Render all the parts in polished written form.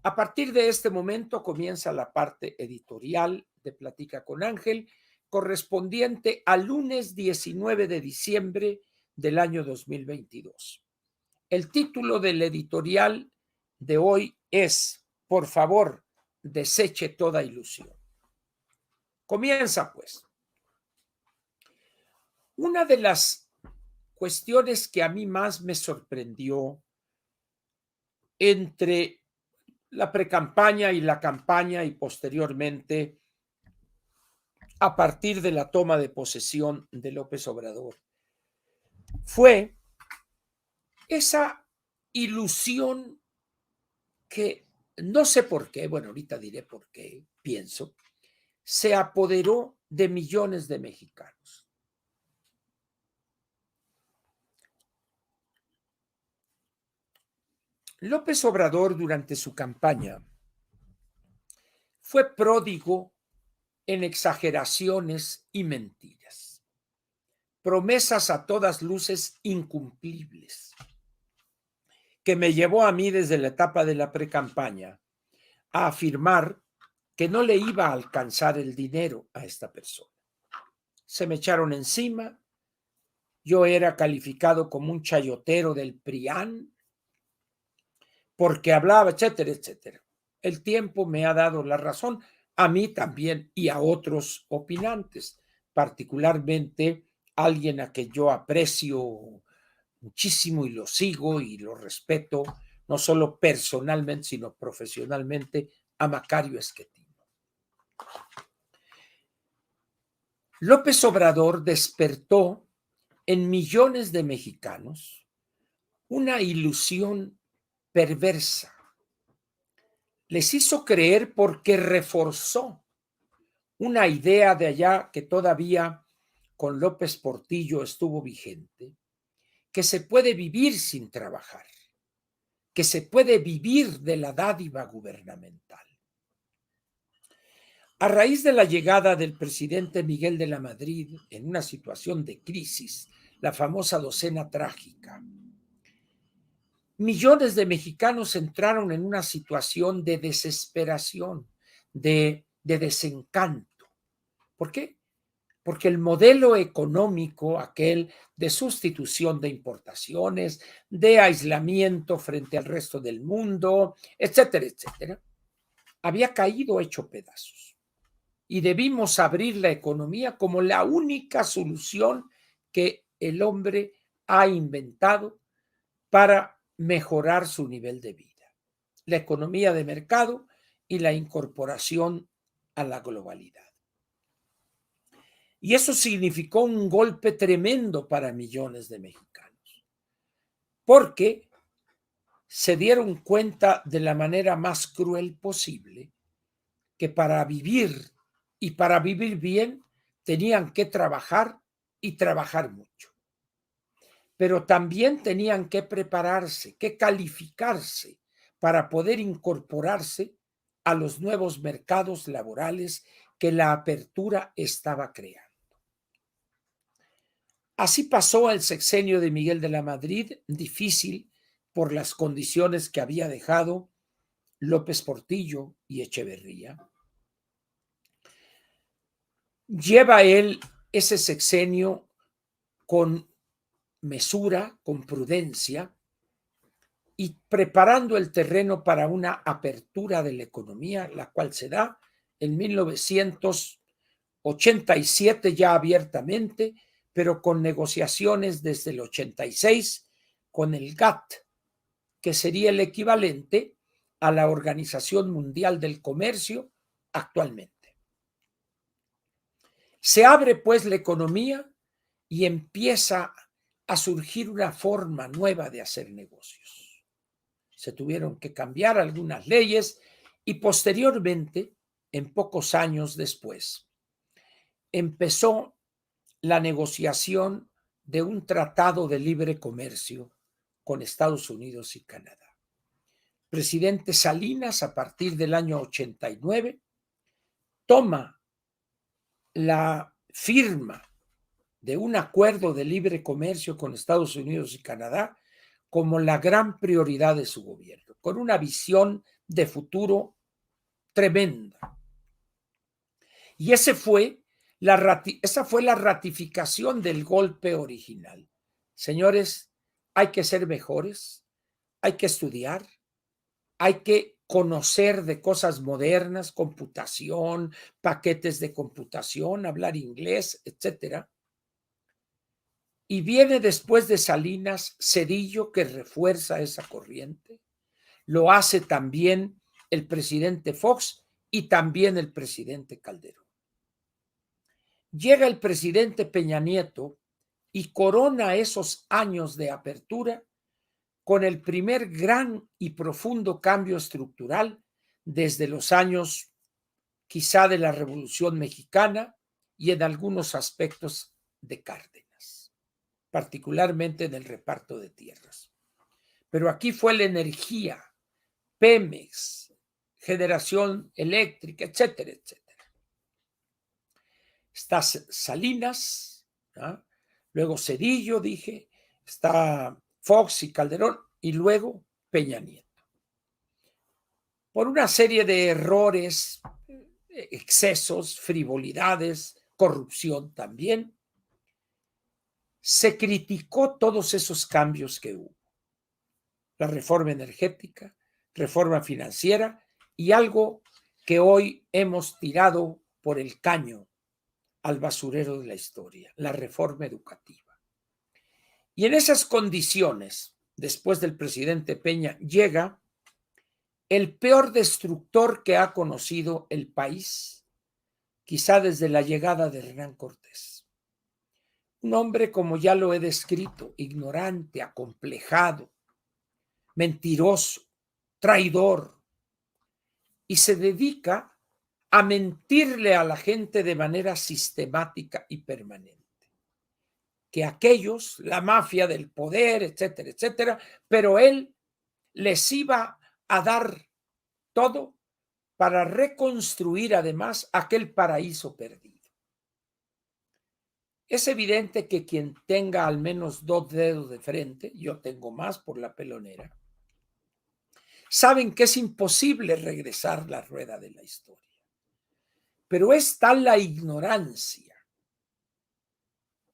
A partir de este momento comienza la parte editorial de Platica con Ángel, correspondiente al lunes 19 de diciembre del año 2022. El título del editorial de hoy es: por favor, deseche toda ilusión. Comienza pues. Una de las cuestiones que a mí más me sorprendió entre la precampaña y la campaña y posteriormente a partir de la toma de posesión de López Obrador fue esa ilusión que no sé por qué, bueno, ahorita diré por qué, pienso, se apoderó de millones de mexicanos. López Obrador durante su campaña fue pródigo en exageraciones y mentiras, promesas a todas luces incumplibles, que me llevó a mí desde la etapa de la precampaña a afirmar que no le iba a alcanzar el dinero a esta persona. Se me echaron encima, yo era calificado como un chayotero del PRIAN, porque hablaba, etcétera, etcétera. El tiempo me ha dado la razón, a mí también y a otros opinantes, particularmente alguien a que yo aprecio muchísimo y lo sigo y lo respeto, no solo personalmente, sino profesionalmente, a Macario Esquetino. López Obrador despertó en millones de mexicanos una ilusión perversa. Les hizo creer porque reforzó una idea de allá que todavía con López Portillo estuvo vigente, que se puede vivir sin trabajar, que se puede vivir de la dádiva gubernamental. A raíz de la llegada del presidente Miguel de la Madrid en una situación de crisis, la famosa docena trágica, millones de mexicanos entraron en una situación de desesperación, de desencanto. ¿Por qué? Porque el modelo económico, aquel de sustitución de importaciones, de aislamiento frente al resto del mundo, etcétera, etcétera, había caído hecho pedazos. Y debimos abrir la economía como la única solución que el hombre ha inventado para mejorar su nivel de vida. La economía de mercado y la incorporación a la globalidad. Y eso significó un golpe tremendo para millones de mexicanos, porque se dieron cuenta de la manera más cruel posible que para vivir y para vivir bien tenían que trabajar y trabajar mucho. Pero también tenían que prepararse, que calificarse para poder incorporarse a los nuevos mercados laborales que la apertura estaba creando. Así pasó el sexenio de Miguel de la Madrid, difícil por las condiciones que había dejado López Portillo y Echeverría. Lleva él ese sexenio con mesura, con prudencia y preparando el terreno para una apertura de la economía, la cual se da en 1987 ya abiertamente, pero con negociaciones desde el 86 con el GATT, que sería el equivalente a la Organización Mundial del Comercio actualmente. Se abre pues la economía y empieza a surgir una forma nueva de hacer negocios. Se tuvieron que cambiar algunas leyes y posteriormente, en pocos años después, empezó la negociación de un tratado de libre comercio con Estados Unidos y Canadá. Presidente Salinas, a partir del año 89, toma la firma de un acuerdo de libre comercio con Estados Unidos y Canadá como la gran prioridad de su gobierno, con una visión de futuro tremenda. Y esa fue la ratificación del golpe original. Señores, hay que ser mejores, hay que estudiar, hay que conocer de cosas modernas, computación, paquetes de computación, hablar inglés, etcétera. Y viene después de Salinas Zedillo, que refuerza esa corriente. Lo hace también el presidente Fox y también el presidente Calderón. Llega el presidente Peña Nieto y corona esos años de apertura con el primer gran y profundo cambio estructural desde los años quizá de la Revolución Mexicana y en algunos aspectos de Cárdenas, particularmente en el reparto de tierras. Pero aquí fue la energía, Pemex, generación eléctrica, etcétera, etcétera. Está Salinas, ¿no? Luego Zedillo, dije, está Fox y Calderón, y luego Peña Nieto. Por una serie de errores, excesos, frivolidades, corrupción también, se criticó todos esos cambios que hubo. La reforma energética, reforma financiera y algo que hoy hemos tirado por el caño al basurero de la historia, la reforma educativa. Y en esas condiciones, después del presidente Peña, llega el peor destructor que ha conocido el país, quizá desde la llegada de Hernán Cortés. Un hombre, como ya lo he descrito, ignorante, acomplejado, mentiroso, traidor, y se dedica a mentirle a la gente de manera sistemática y permanente. Que aquellos, la mafia del poder, etcétera, etcétera, pero él les iba a dar todo para reconstruir además aquel paraíso perdido. Es evidente que quien tenga al menos 2 dedos de frente, yo tengo más por la pelonera, saben que es imposible regresar la rueda de la historia. Pero es tal la ignorancia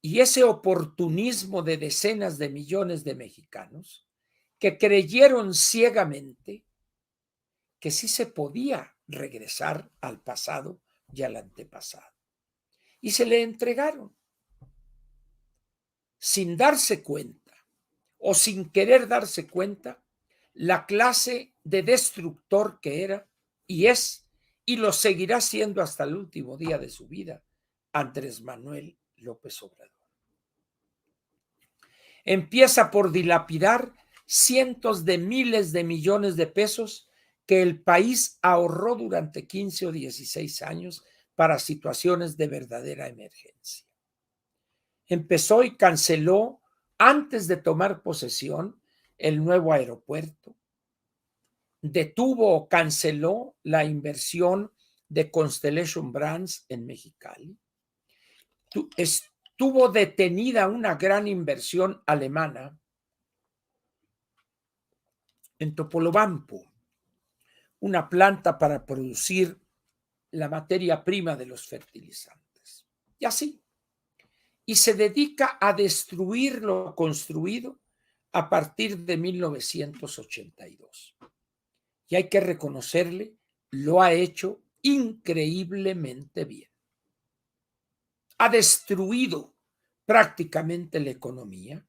y ese oportunismo de decenas de millones de mexicanos que creyeron ciegamente que sí se podía regresar al pasado y al antepasado. Y se le entregaron sin darse cuenta o sin querer darse cuenta la clase de destructor que era y es y lo seguirá siendo hasta el último día de su vida Andrés Manuel López Obrador. Empieza por dilapidar cientos de miles de millones de pesos que el país ahorró durante 15 o 16 años para situaciones de verdadera emergencia. Empezó y canceló, antes de tomar posesión, el nuevo aeropuerto. Detuvo o canceló la inversión de Constellation Brands en Mexicali. Estuvo detenida una gran inversión alemana en Topolobampo, una planta para producir la materia prima de los fertilizantes. Y así. Y se dedica a destruir lo construido a partir de 1982. Y hay que reconocerle, lo ha hecho increíblemente bien. Ha destruido prácticamente la economía,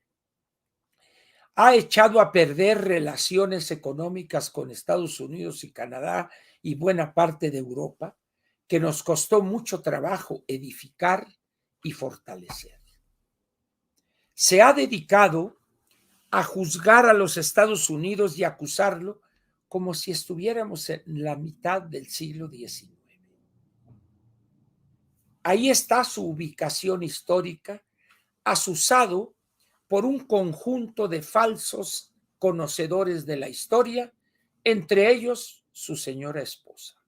ha echado a perder relaciones económicas con Estados Unidos y Canadá y buena parte de Europa, que nos costó mucho trabajo edificar y fortalecer. Se ha dedicado a juzgar a los Estados Unidos y acusarlo como si estuviéramos en la mitad del siglo XIX. Ahí está su ubicación histórica, asusado por un conjunto de falsos conocedores de la historia, entre ellos su señora esposa.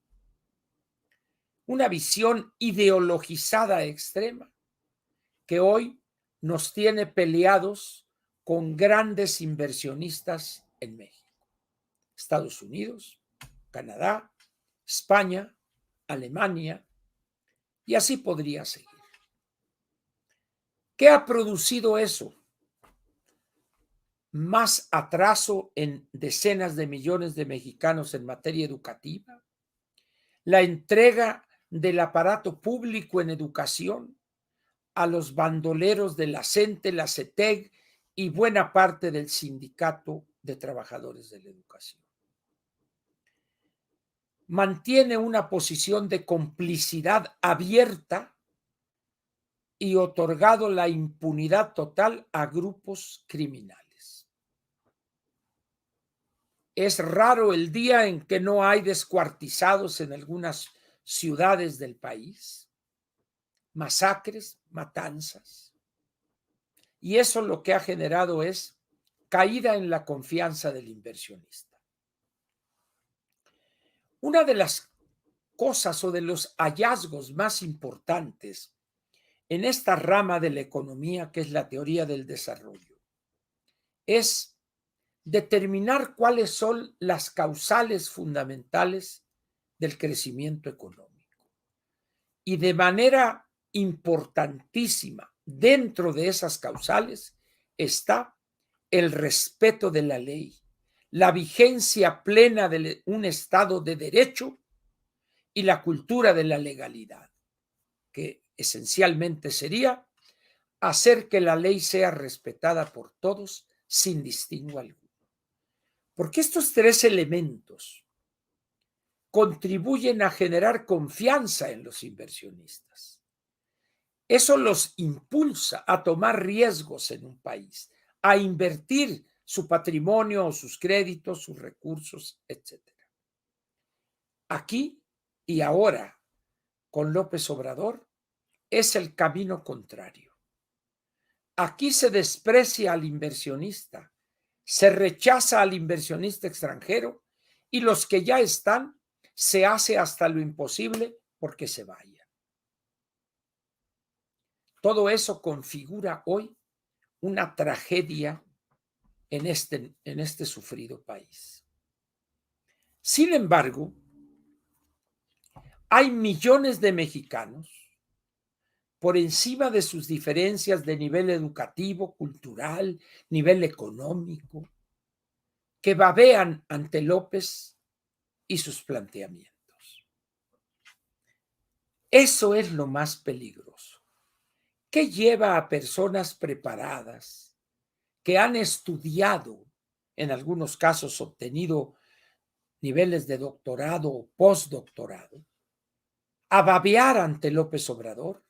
Una visión ideologizada extrema que hoy nos tiene peleados con grandes inversionistas en México, Estados Unidos, Canadá, España, Alemania, y así podría seguir. ¿Qué ha producido eso? Más atraso en decenas de millones de mexicanos en materia educativa, la entrega del aparato público en educación a los bandoleros de la CENTE, la CETEG y buena parte del Sindicato de Trabajadores de la Educación. Mantiene una posición de complicidad abierta y otorgado la impunidad total a grupos criminales. Es raro el día en que no hay descuartizados en algunas ciudades del país, masacres, matanzas. Y eso lo que ha generado es caída en la confianza del inversionista. Una de las cosas o de los hallazgos más importantes en esta rama de la economía, que es la teoría del desarrollo, es determinar cuáles son las causales fundamentales del crecimiento económico. Y de manera importantísima, dentro de esas causales está el respeto de la ley, la vigencia plena de un Estado de derecho y la cultura de la legalidad, que esencialmente sería hacer que la ley sea respetada por todos sin distingo alguno. Porque estos tres elementos contribuyen a generar confianza en los inversionistas. Eso los impulsa a tomar riesgos en un país, a invertir su patrimonio, sus créditos, sus recursos, etc. Aquí y ahora, con López Obrador, es el camino contrario. Aquí se desprecia al inversionista, se rechaza al inversionista extranjero y los que ya están se hace hasta lo imposible porque se vayan. Todo eso configura hoy una tragedia en este sufrido país. Sin embargo, hay millones de mexicanos por encima de sus diferencias de nivel educativo, cultural, nivel económico, que babean ante López y sus planteamientos. Eso es lo más peligroso. ¿Qué lleva a personas preparadas que han estudiado, en algunos casos obtenido niveles de doctorado o postdoctorado, a babear ante López Obrador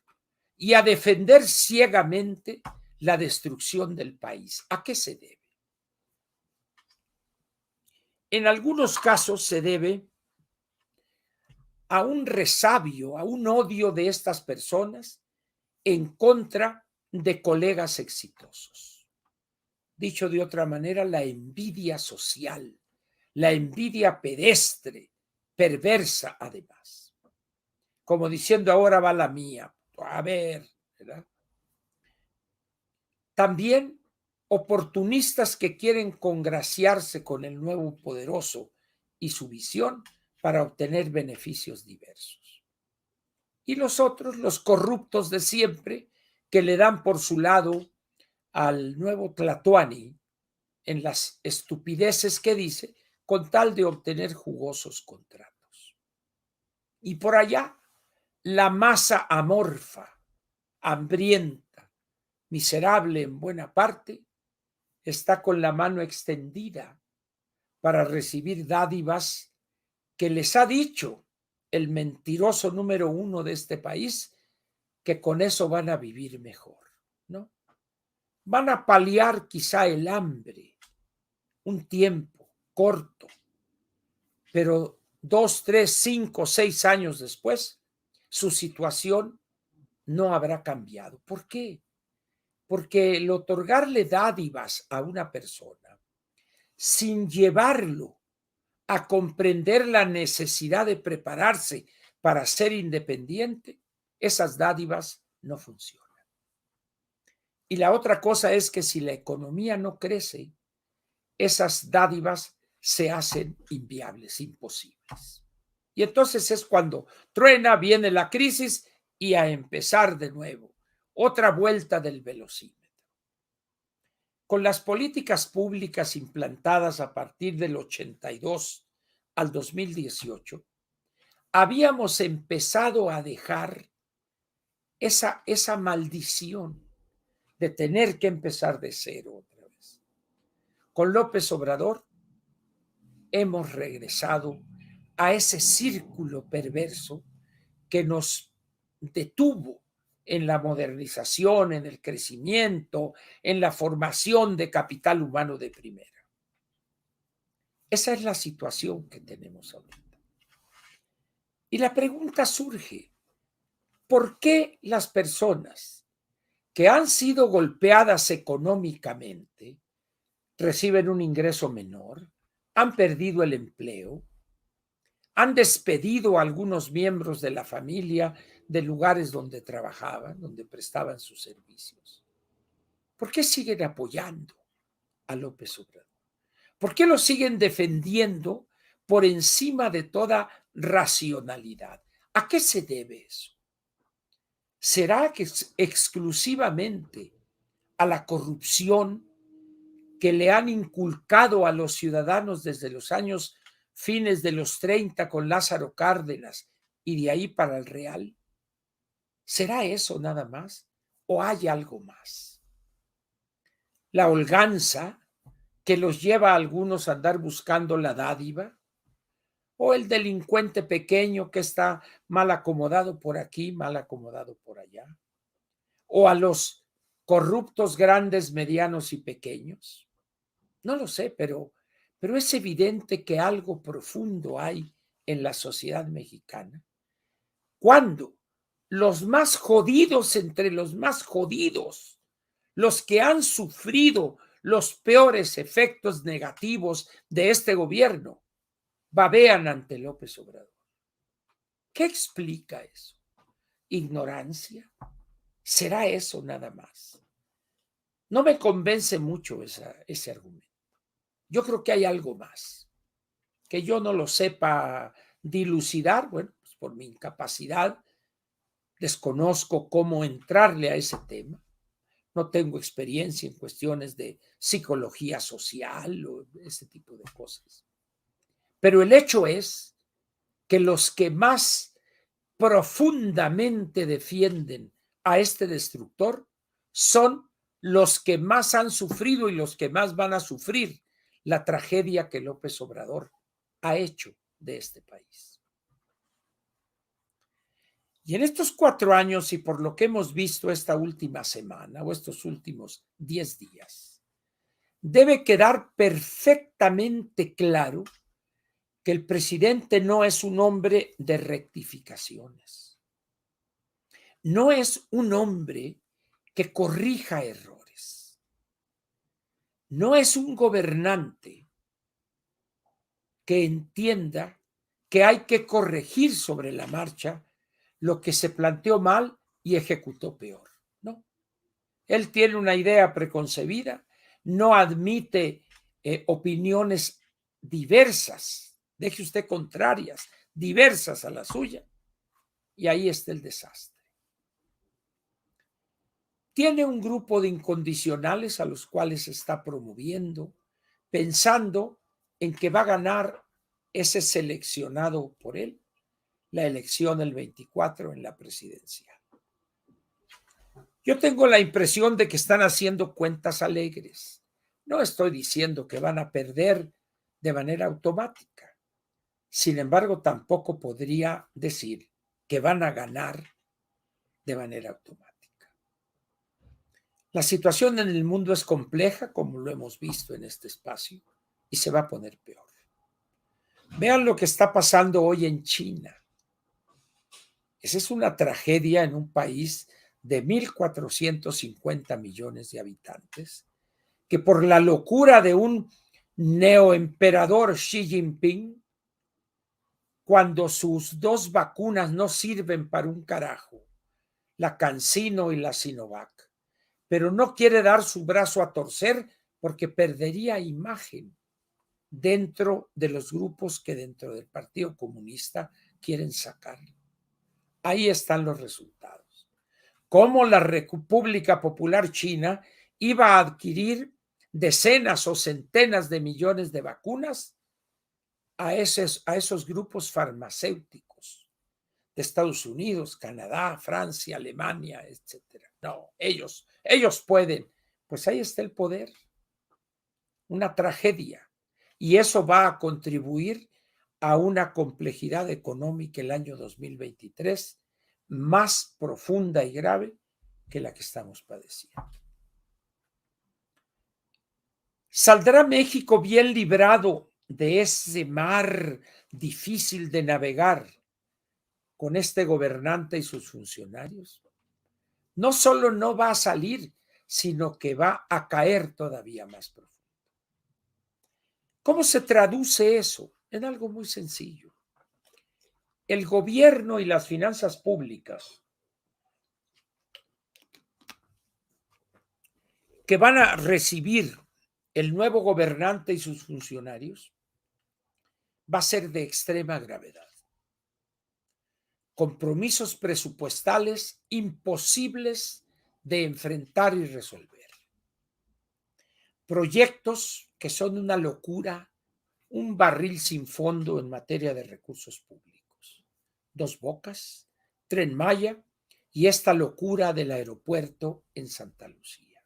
y a defender ciegamente la destrucción del país? ¿A qué se debe? En algunos casos se debe a un resabio, a un odio de estas personas en contra de colegas exitosos. Dicho de otra manera, la envidia social, la envidia pedestre, perversa además. Como diciendo, ahora va la mía. A ver, ¿verdad? También oportunistas que quieren congraciarse con el nuevo poderoso y su visión para obtener beneficios diversos. Y los otros, los corruptos de siempre, que le dan por su lado al nuevo Tlatuani en las estupideces que dice, con tal de obtener jugosos contratos. Y por allá, la masa amorfa, hambrienta, miserable en buena parte, está con la mano extendida para recibir dádivas que les ha dicho el mentiroso número uno de este país, que con eso van a vivir mejor, ¿no? Van a paliar quizá el hambre un tiempo corto, pero 2, 3, 5, 6 años después, su situación no habrá cambiado. ¿Por qué? Porque el otorgarle dádivas a una persona sin llevarlo a comprender la necesidad de prepararse para ser independiente, esas dádivas no funcionan. Y la otra cosa es que si la economía no crece, esas dádivas se hacen inviables, imposibles. Y entonces es cuando truena, viene la crisis y a empezar de nuevo. Otra vuelta del velocímetro. Con las políticas públicas implantadas a partir del 82 al 2018, habíamos empezado a dejar esa maldición de tener que empezar de cero otra vez. Con López Obrador hemos regresado a ese círculo perverso que nos detuvo en la modernización, en el crecimiento, en la formación de capital humano de primera. Esa es la situación que tenemos ahorita. Y la pregunta surge, ¿por qué las personas que han sido golpeadas económicamente reciben un ingreso menor, han perdido el empleo, han despedido a algunos miembros de la familia de lugares donde trabajaban, donde prestaban sus servicios? ¿Por qué siguen apoyando a López Obrador? ¿Por qué lo siguen defendiendo por encima de toda racionalidad? ¿A qué se debe eso? ¿Será que es exclusivamente a la corrupción que le han inculcado a los ciudadanos desde los años fines de los 30 con Lázaro Cárdenas y de ahí para el Real? ¿Será eso nada más o hay algo más? La holganza que los lleva a algunos a andar buscando la dádiva, o el delincuente pequeño que está mal acomodado por aquí, mal acomodado por allá, o a los corruptos grandes, medianos y pequeños. No lo sé, pero es evidente que algo profundo hay en la sociedad mexicana. Cuando los más jodidos entre los más jodidos, los que han sufrido los peores efectos negativos de este gobierno, babean ante López Obrador. ¿Qué explica eso? ¿Ignorancia? ¿Será eso nada más? No me convence mucho ese argumento. Yo creo que hay algo más, que yo no lo sepa dilucidar, bueno, pues por mi incapacidad, desconozco cómo entrarle a ese tema, no tengo experiencia en cuestiones de psicología social o ese tipo de cosas. Pero el hecho es que los que más profundamente defienden a este destructor son los que más han sufrido y los que más van a sufrir la tragedia que López Obrador ha hecho de este país. Y en estos 4 años y por lo que hemos visto esta última semana o estos últimos 10 días, debe quedar perfectamente claro que el presidente no es un hombre de rectificaciones. No es un hombre que corrija errores. No es un gobernante que entienda que hay que corregir sobre la marcha lo que se planteó mal y ejecutó peor. No. Él tiene una idea preconcebida, no admite opiniones diversas, deje usted contrarias, diversas a la suya, y ahí está el desastre. Tiene un grupo de incondicionales a los cuales está promoviendo, pensando en que va a ganar ese seleccionado por él la elección del 24 en la presidencial. Yo tengo la impresión de que están haciendo cuentas alegres. No estoy diciendo que van a perder de manera automática. Sin embargo, tampoco podría decir que van a ganar de manera automática. La situación en el mundo es compleja, como lo hemos visto en este espacio, y se va a poner peor. Vean lo que está pasando hoy en China. Esa es una tragedia en un país de 1.450 millones de habitantes, que por la locura de un neoemperador Xi Jinping, cuando sus 2 vacunas no sirven para un carajo, la CanSino y la Sinovac, pero no quiere dar su brazo a torcer porque perdería imagen dentro de los grupos que dentro del Partido Comunista quieren sacarlo. Ahí están los resultados. Cómo la República Popular China iba a adquirir decenas o centenas de millones de vacunas a esos grupos farmacéuticos de Estados Unidos, Canadá, Francia, Alemania, etcétera. No, ellos pueden. Pues ahí está el poder. Una tragedia. Y eso va a contribuir a una complejidad económica el año 2023 más profunda y grave que la que estamos padeciendo. ¿Saldrá México bien librado de ese mar difícil de navegar con este gobernante y sus funcionarios? No solo no va a salir, sino que va a caer todavía más profundo. ¿Cómo se traduce eso? En algo muy sencillo. El gobierno y las finanzas públicas que van a recibir el nuevo gobernante y sus funcionarios va a ser de extrema gravedad. Compromisos presupuestales imposibles de enfrentar y resolver. Proyectos que son una locura, un barril sin fondo en materia de recursos públicos. Dos Bocas, Tren Maya y esta locura del aeropuerto en Santa Lucía.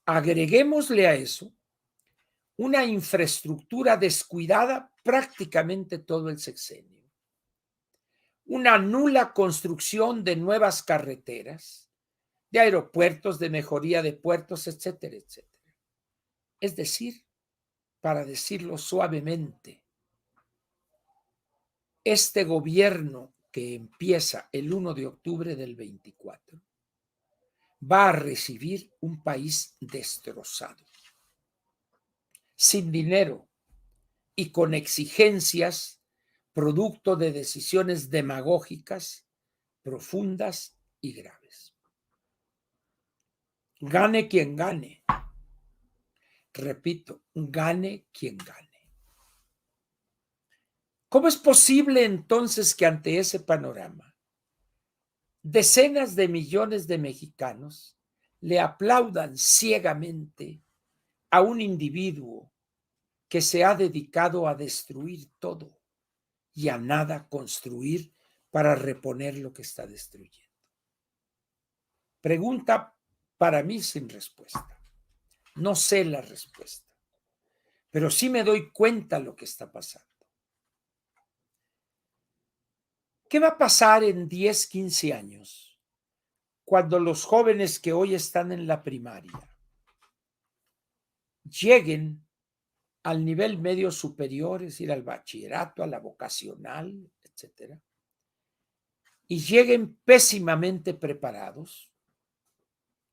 Agreguémosle a eso una infraestructura descuidada prácticamente todo el sexenio. Una nula construcción de nuevas carreteras, de aeropuertos, de mejoría de puertos, etcétera, etcétera. Es decir, para decirlo suavemente, este gobierno que empieza el 1 de octubre del 24 va a recibir un país destrozado, sin dinero y con exigencias producto de decisiones demagógicas, profundas y graves. Gane quien gane. Repito, gane quien gane. ¿Cómo es posible entonces que ante ese panorama decenas de millones de mexicanos le aplaudan ciegamente a un individuo que se ha dedicado a destruir todo y a nada construir para reponer lo que está destruyendo? Pregunta para mí sin respuesta. No sé la respuesta, pero sí me doy cuenta de lo que está pasando. ¿Qué va a pasar en 10, 15 años cuando los jóvenes que hoy están en la primaria lleguen al nivel medio superior, es decir, al bachillerato, a la vocacional, etcétera, y lleguen pésimamente preparados,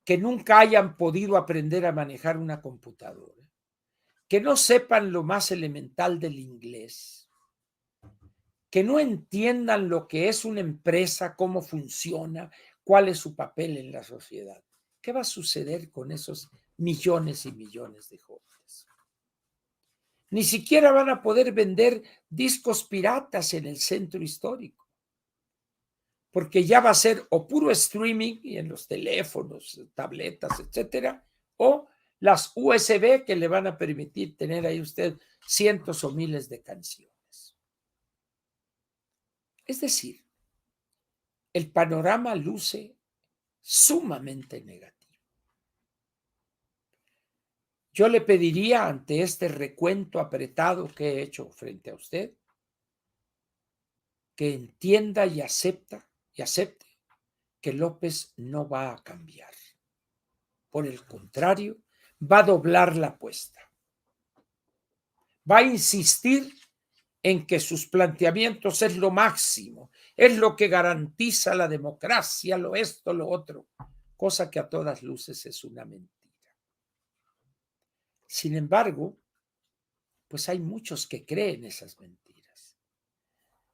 que nunca hayan podido aprender a manejar una computadora, que no sepan lo más elemental del inglés, que no entiendan lo que es una empresa, cómo funciona, cuál es su papel en la sociedad? ¿Qué va a suceder con esos millones y millones de jóvenes? Ni siquiera van a poder vender discos piratas en el centro histórico, porque ya va a ser o puro streaming y en los teléfonos, tabletas, etcétera, o las USB que le van a permitir tener ahí usted cientos o miles de canciones. Es decir, el panorama luce sumamente negativo. Yo le pediría ante este recuento apretado que he hecho frente a usted, que entienda y acepte que López no va a cambiar. Por el contrario, va a doblar la apuesta. Va a insistir en que sus planteamientos es lo máximo, es lo que garantiza la democracia, lo esto, lo otro, cosa que a todas luces es una mentira. Sin embargo, pues hay muchos que creen esas mentiras.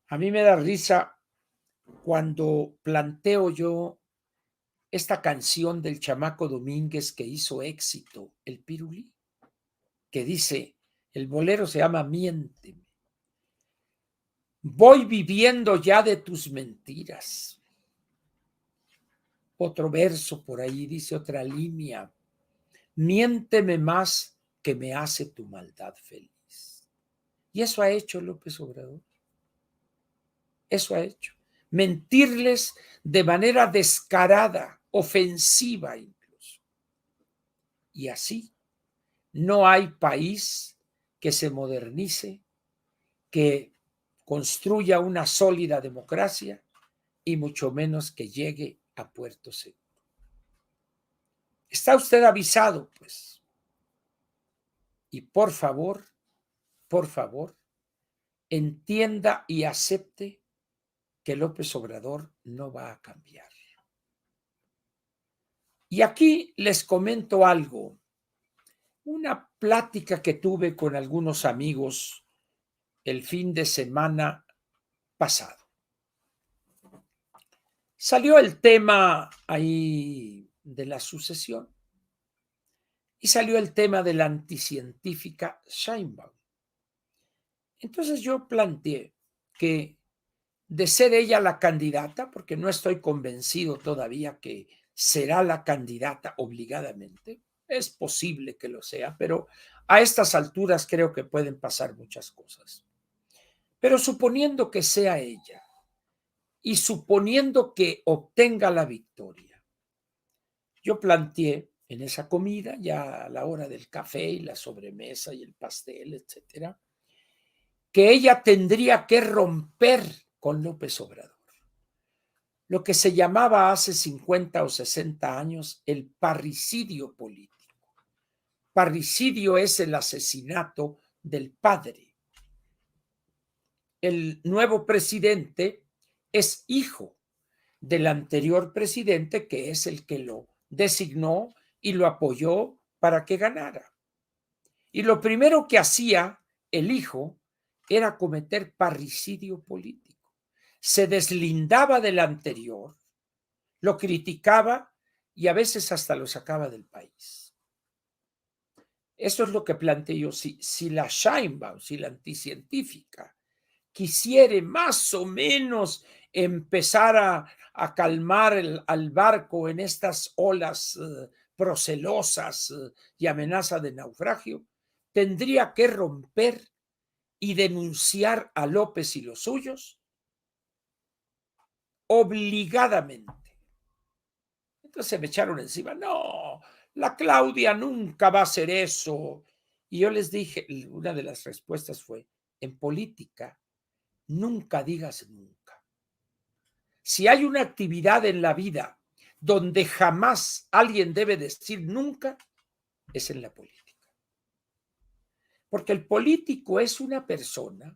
A mí me da risa cuando planteo yo esta canción del Chamaco Domínguez que hizo éxito, El Pirulí, que dice, El bolero se llama Miénteme. Voy viviendo ya de tus mentiras. Otro verso por ahí dice otra línea. Miénteme más que me hace tu maldad feliz. Y eso ha hecho López Obrador. Eso ha hecho. Mentirles de manera descarada, ofensiva incluso. Y así no hay país que se modernice, que construya una sólida democracia y mucho menos que llegue a puerto seguro. Está usted avisado, pues. Y por favor, entienda y acepte que López Obrador no va a cambiar. Y aquí les comento algo. Una plática que tuve con algunos amigos el fin de semana pasado. Salió el tema ahí de la sucesión y salió el tema de la anticientífica Sheinbaum. Entonces yo planteé que de ser ella la candidata, porque no estoy convencido todavía que será la candidata obligadamente, es posible que lo sea, pero a estas alturas creo que pueden pasar muchas cosas. Pero suponiendo que sea ella y suponiendo que obtenga la victoria, yo planteé en esa comida, ya a la hora del café y la sobremesa y el pastel, etcétera, que ella tendría que romper con López Obrador. Lo que se llamaba hace 50 o 60 años el parricidio político. Parricidio es el asesinato del padre. El nuevo presidente es hijo del anterior presidente, que es el que lo designó y lo apoyó para que ganara. Y lo primero que hacía el hijo era cometer parricidio político. Se deslindaba del anterior, lo criticaba y a veces hasta lo sacaba del país. Eso es lo que planteé yo. Si la Sheinbaum, si la anticientífica, quisiere más o menos empezar a calmar al barco en estas olas procelosas y amenaza de naufragio, tendría que romper y denunciar a López y los suyos obligadamente. Entonces me echaron encima, no, la Claudia nunca va a hacer eso. Y yo les dije, una de las respuestas fue, en política, nunca digas nunca. Si hay una actividad en la vida donde jamás alguien debe decir nunca, es en la política. Porque el político es una persona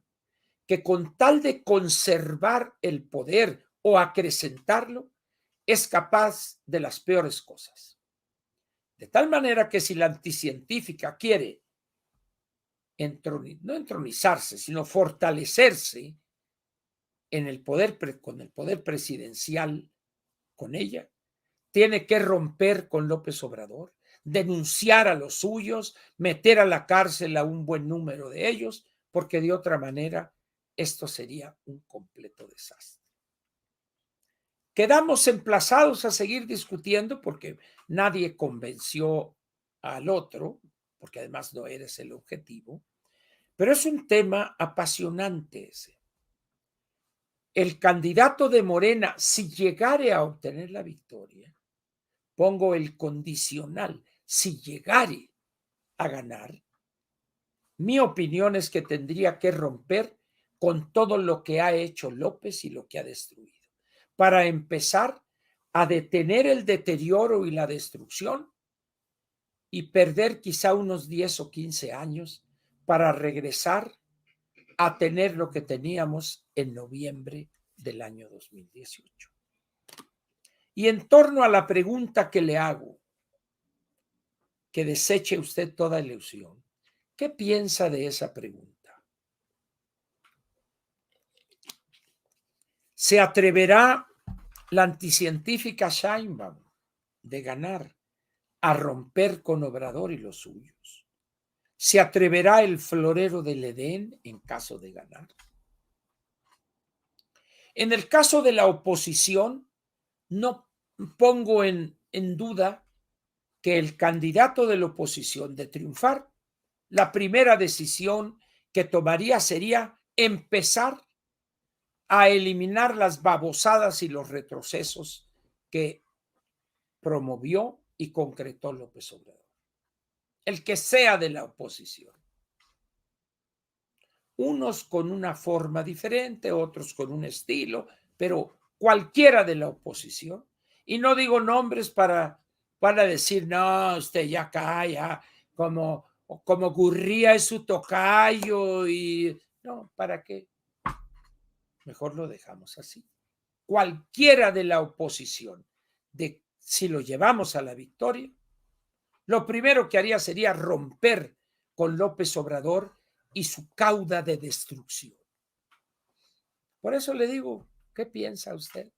que con tal de conservar el poder o acrecentarlo, es capaz de las peores cosas. De tal manera que si la anticientífica quiere no entronizarse, sino fortalecerse en el poder, con el poder presidencial, con ella, tiene que romper con López Obrador, denunciar a los suyos, meter a la cárcel a un buen número de ellos, porque de otra manera esto sería un completo desastre. Quedamos emplazados a seguir discutiendo porque nadie convenció al otro, porque además no eres el objetivo, pero es un tema apasionante ese. El candidato de Morena, si llegare a obtener la victoria, pongo el condicional, si llegare a ganar, mi opinión es que tendría que romper con todo lo que ha hecho López y lo que ha destruido, para empezar a detener el deterioro y la destrucción y perder quizá unos 10 o 15 años para regresar a tener lo que teníamos en noviembre del año 2018. Y en torno a la pregunta que le hago, que deseche usted toda ilusión, ¿qué piensa de esa pregunta? ¿Se atreverá la anticientífica Sheinbaum de ganar a romper con Obrador y los suyos? ¿Se atreverá el florero del Edén en caso de ganar? En el caso de la oposición, no pongo en duda que el candidato de la oposición de triunfar, la primera decisión que tomaría sería empezar a eliminar las babosadas y los retrocesos que promovió y concretó López Obrador. El que sea de la oposición. Unos con una forma diferente, otros con un estilo, pero cualquiera de la oposición. Y no digo nombres para decir, no, usted ya calla, como Gurría es su tocayo y no, ¿para qué? Mejor lo dejamos así. Cualquiera de la oposición, si lo llevamos a la victoria, lo primero que haría sería romper con López Obrador y su cauda de destrucción. Por eso le digo, ¿qué piensa usted?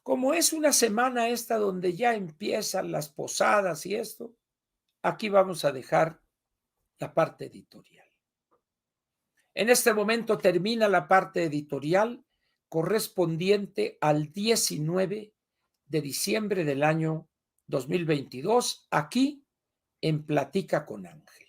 Como es una semana esta donde ya empiezan las posadas y esto, aquí vamos a dejar la parte editorial. En este momento termina la parte editorial correspondiente al 19 de diciembre del año 2022, aquí en Platica con Ángel.